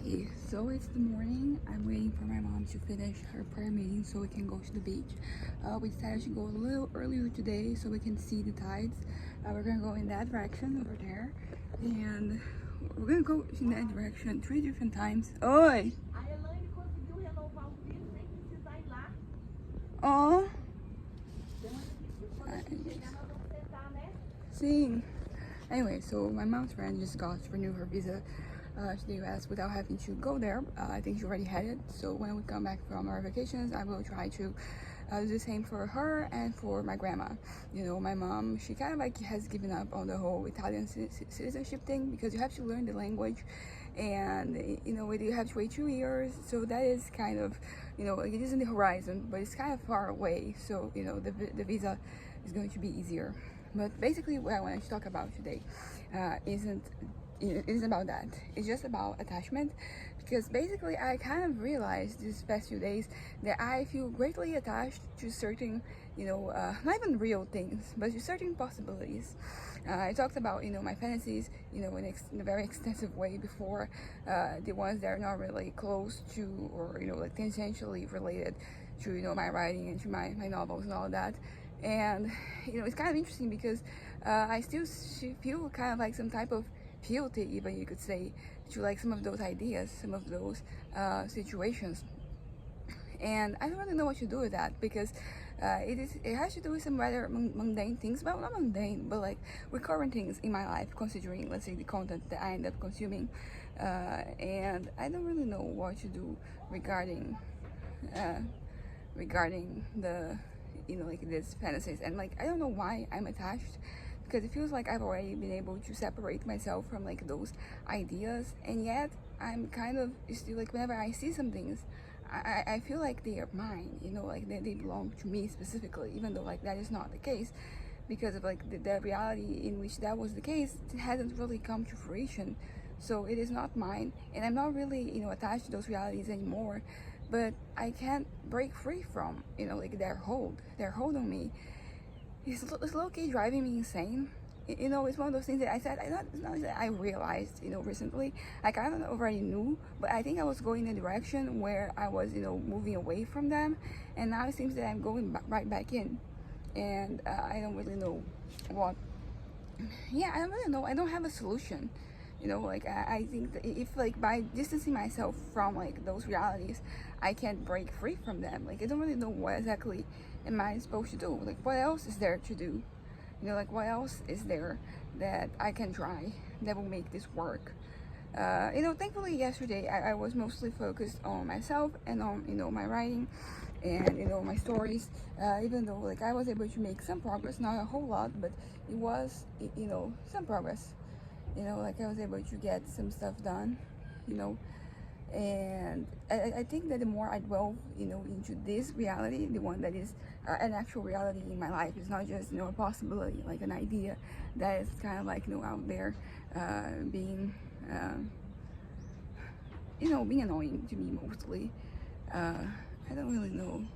Okay, so it's the morning. I'm waiting for my mom to finish her prayer meeting so we can go to the beach. We decided to go a little earlier today so we can see the tides. We're gonna go in that direction over there, and we're gonna go in that direction 3 different times. Oi! A Elaine conseguiu renovar o visto sem precisar ir lá. Oh! Quando a gente chegar, nós vamos tentar, né? Sim. Anyway, so my mom's friend just got to renew her visa to the US without having to go there. I think she already had it. So when we come back from our vacations, I will try to do the same for her and for my grandma. You know, my mom, she kind of like has given up on the whole Italian citizenship thing because you have to learn the language, and you know, you have to wait 2 years. So that is kind of, you know, like it is in the horizon, but it's kind of far away. So you know, the visa is going to be easier. But basically, what I wanted to talk about today isn't about that. It's just about attachment, because basically I kind of realized these past few days that I feel greatly attached to certain, you know, not even real things, but to certain possibilities. I talked about, you know, my fantasies, you know, in a very extensive way before, the ones that are not really close to, or you know, like tangentially related to, you know, my writing and to my novels and all that. And you know, it's kind of interesting because I still feel kind of like some type of fealty, even you could say, to like some of those ideas, some of those situations. And I don't really know what to do with that, because it has to do with some rather mundane things. Well, not mundane, but like recurrent things in my life, considering, let's say, the content that I end up consuming. And I don't really know what to do regarding the, you know, like these fantasies. And like I don't know why I'm attached, because it feels like I've already been able to separate myself from like those ideas, and yet I'm kind of still like, whenever I see some things, I feel like they are mine, you know, like they belong to me specifically, even though like that is not the case, because of like the reality in which that was the case, it hasn't really come to fruition. So it is not mine, and I'm not really, you know, attached to those realities anymore. But I can't break free from, you know, like their hold on me. It's low-key driving me insane. You know, it's one of those things that I said, it's not that I realized, you know, recently. I kind of already knew, but I think I was going in a direction where I was, you know, moving away from them, and now it seems that I'm going right back in. And I don't really know what. Yeah, I don't really know. I don't have a solution. You know, like I think that if like by distancing myself from like those realities, I can't break free from them. Like I don't really know what exactly am I supposed to do. Like what else is there to do? You know, like what else is there that I can try that will make this work? You know, thankfully yesterday I was mostly focused on myself and on, you know, my writing and, you know, my stories. Even though like I was able to make some progress, not a whole lot, but it was, you know, some progress. You know, like I was able to get some stuff done, you know. And I think that the more I delve, you know, into this reality, the one that is an actual reality in my life, it's not just, you know, a possibility, like an idea that is kind of like, you know, out there being you know, being annoying to me mostly. I don't really know.